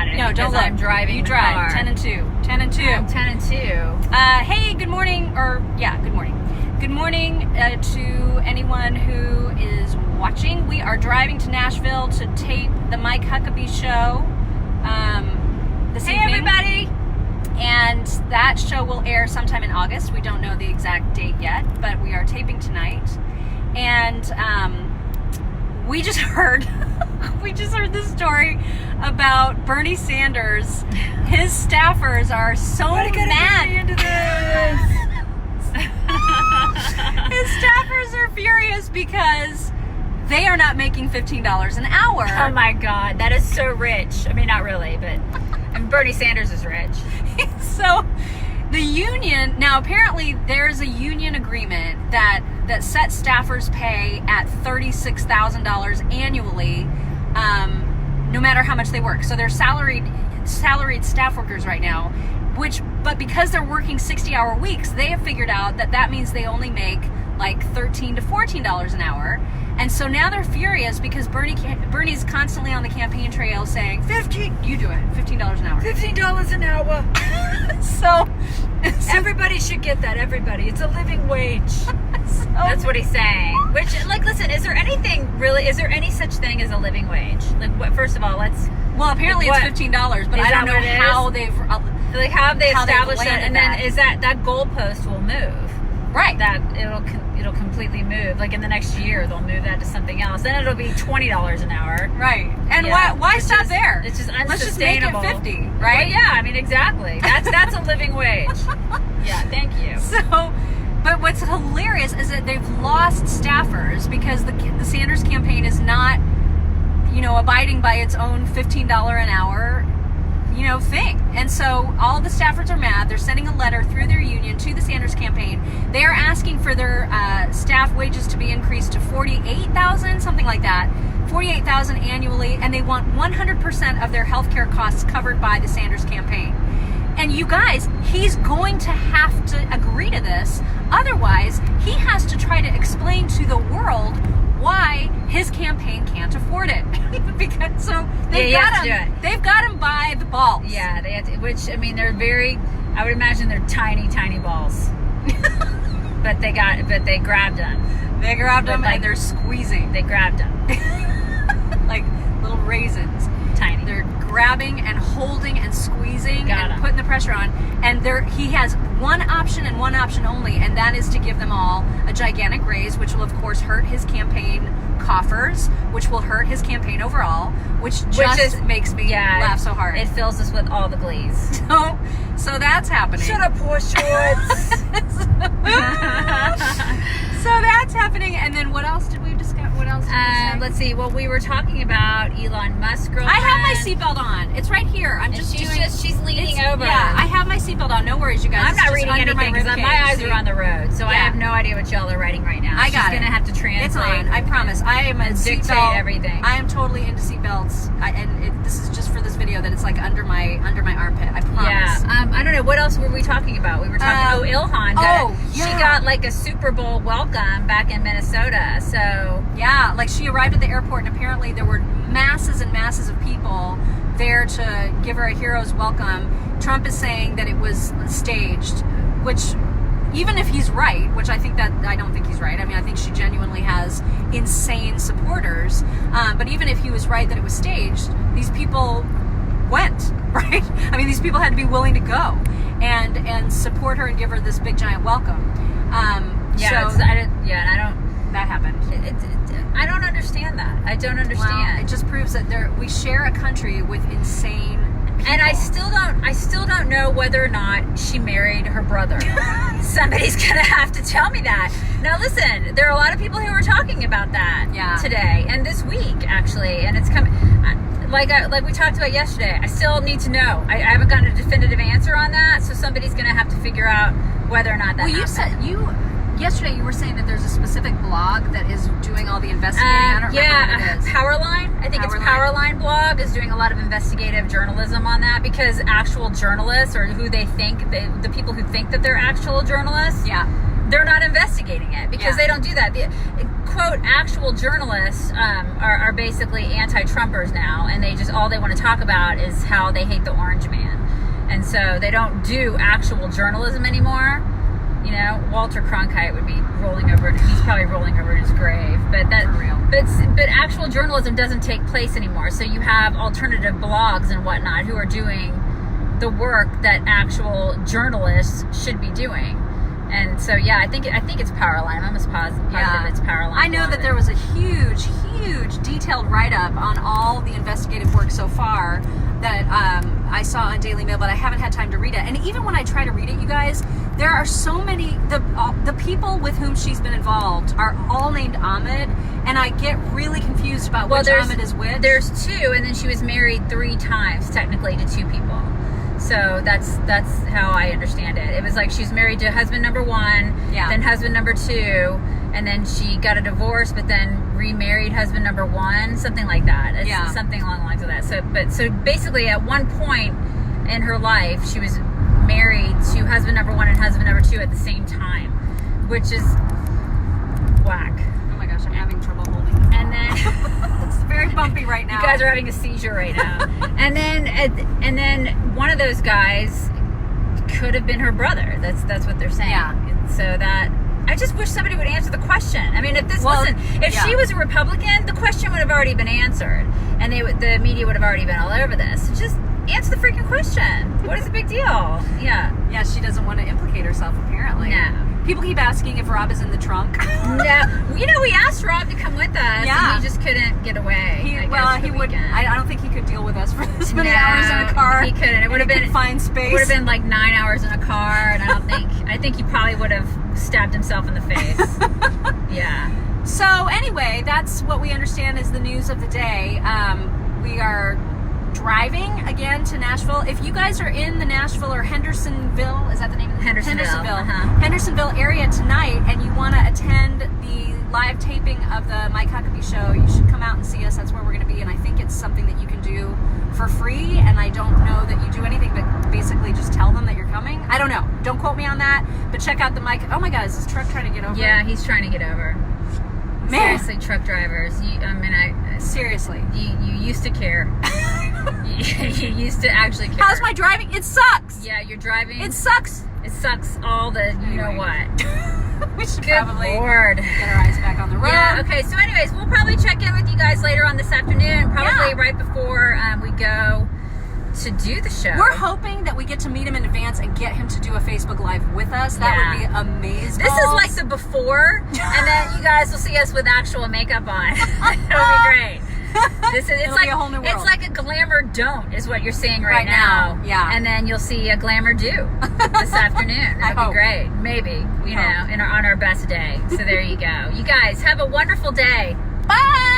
at it. No, don't look. I'm driving. You drive. Car. 10 and 2. 10 and 2. I'm 10 and 2. Hey, good morning. Good morning. Good morning to anyone who is watching. We are driving to Nashville to tape the Mike Huckabee show this evening. Hey, everybody. And that show will air sometime in August. We don't know the exact date yet, but we are taping tonight. And we just heard this story about Bernie Sanders. His staffers are so mad. Into this? His staffers are furious because they are not making $15 an hour. Oh my God, that is so rich. I mean, not really, but Bernie Sanders is rich. So the union, now apparently there's a union agreement that sets staffers' pay at $36,000 annually, no matter how much they work. So they're salaried staff workers right now, but because they're working 60-hour weeks, they have figured out that means they only make like $13 to $14 an hour. And so now they're furious because Bernie's constantly on the campaign trail saying, you do it, $15 an hour. $15 an hour. So everybody should get that. Everybody. It's a living wage. That's what he's saying. Which, like, listen, is there any such thing as a living wage? Like, what? First of all, well, apparently it's $15, but I don't know how they've established that, and that. then is that goalpost will move. Right. That it'll completely move. Like in the next year, they'll move that to something else. Then it'll be $20 an hour. Right. And why stop there? It's just unsustainable. Let's just make it 50, right? Well, yeah, I mean, exactly. That's a living wage. Yeah, thank you. So, but what's hilarious is that they've lost staffers because the Sanders campaign is not, abiding by its own $15 an hour thing. And so all the staffers are mad. They're sending a letter through their union to the Sanders campaign. They are asking for their staff wages to be increased to $48,000, something like that, $48,000 annually, and they want 100% of their healthcare costs covered by the Sanders campaign. And you guys, he's going to have to agree to this. Otherwise, he has to try to explain to the world why his campaign can't afford it. Because they've got him by the balls. Yeah, they have to, which, I mean, I would imagine they're tiny, tiny balls. but they grabbed them. They grabbed them, and they're squeezing. They grabbed them. Like little raisins. Tiny. They're grabbing and holding and squeezing and putting the pressure on. And he has one option and one option only, and that is to give them all a gigantic raise, which will of course hurt his campaign coffers, which will hurt his campaign overall, which makes me laugh so hard. It fills us with all the glees. So that's happening. Shut up, poor shorts. So that's happening. And then what else did we discuss? What else did we say? Let's see. Well, we were talking about Elon Musk. Girlfriend. I have my seatbelt on. It's right here. She's leaning over. Yeah, I have my seatbelt on. No worries, you guys. I'm not reading anything because my eyes are on the road, so I have no idea what y'all are writing right now. She's going to have to translate. It's on. I promise. I am a seatbelt. Everything. I am totally into seatbelts, this is just for this video that it's like under my armpit. I promise. Yeah. I don't know. What else were we talking about? We were talking. Ilhan. She got like a Super Bowl welcome back in Minnesota. So yeah, like she arrived at the airport, and apparently there were masses and masses of people there to give her a hero's welcome. Trump is saying that it was staged, which, even if he's right, which I don't think he's right. I mean, I think she genuinely has insane supporters. But even if he was right that it was staged, these people went, right? I mean, these people had to be willing to go and support her and give her this big giant welcome. That happened. I don't understand that. I don't understand. Well, it just proves that we share a country with insane people. And I still don't know whether or not she married her brother. Somebody's gonna have to tell me that. Now listen, there are a lot of people who are talking about that today and this week actually, and it's coming. Like we talked about yesterday, I still need to know. I haven't gotten a definitive answer on that, so somebody's gonna have to figure out whether or not that happened. Yesterday you were saying that there's a specific blog that is doing all the investigating. I don't remember what it is. Powerline. I think it's Powerline blog is doing a lot of investigative journalism on that because actual journalists or who they think, the people who think that they're actual journalists, they're not investigating it because they don't do that. The quote actual journalists are basically anti-Trumpers now, and they just all they want to talk about is how they hate the orange man, and so they don't do actual journalism anymore. You know, Walter Cronkite would be rolling over. He's probably rolling over in his grave. But that, for real. But actual journalism doesn't take place anymore. So you have alternative blogs and whatnot who are doing the work that actual journalists should be doing. And so, yeah, I think it's Powerline. I'm almost positive it's Powerline. I know that there was a huge detailed write-up on all the investigative work so far that I saw on Daily Mail, but I haven't had time to read it. And even when I try to read it, you guys, there are so many, the people with whom she's been involved are all named Ahmed, and I get really confused about which Ahmed is which. There's two, and then she was married 3 times, technically, to 2 people. So that's how I understand it. It was like she's married to husband number 1, then husband number 2, and then she got a divorce, but then remarried husband number 1, something like that. It's something along the lines of that. So basically, at one point in her life, she was married to husband number 1 and husband number 2 at the same time, which is whack. Oh my gosh, I'm having trouble holding. And then it's very bumpy right now. You guys are having a seizure right now. and then one of those guys could have been her brother. That's what they're saying. Yeah. So that I just wish somebody would answer the question. I mean, if she was a Republican, the question would have already been answered, and the media would have already been all over this. Just answer the freaking question. What is the big deal? Yeah. Yeah, she doesn't want to implicate herself, apparently. No. People keep asking if Rob is in the trunk. No. You know, we asked Rob to come with us, and he just couldn't get away. He wouldn't. I don't think he could deal with us for this many hours in a car. He couldn't. It would have been find space. It would have been like 9 hours in a car, and I think he probably would have stabbed himself in the face. Yeah. So anyway, that's what we understand is the news of the day. We are driving again to Nashville. If you guys are in the Nashville or Hendersonville, is that the name of it? Hendersonville area tonight, and you want to attend the live taping of the Mike Huckabee show, you should come out and see us. That's where we're going to be, and I think it's something that you can do for free, and I don't know that you do anything but basically just tell them that you're coming. I don't know. Don't quote me on that, but check out the Mike. Oh my God, is this truck trying to get over? Yeah, he's trying to get over. Man. Seriously, truck drivers. Seriously. You used to care. You used to actually care. How's my driving? It sucks. Yeah, you're driving. It sucks. It sucks all the you know what. We should Good probably Lord. get our eyes back on the road. Yeah, okay. So anyways, we'll probably check in with you guys later on this afternoon, probably right before we go to do the show. We're hoping that we get to meet him in advance and get him to do a Facebook Live with us. That would be amazing. This is like the before, and then you guys will see us with actual makeup on. It'll be great. It's like a whole new world. It's like a glamour don't is what you're seeing right now. Yeah. And then you'll see a glamour do this afternoon. It'll be great. Maybe, on our best day. So there you go. You guys have a wonderful day. Bye.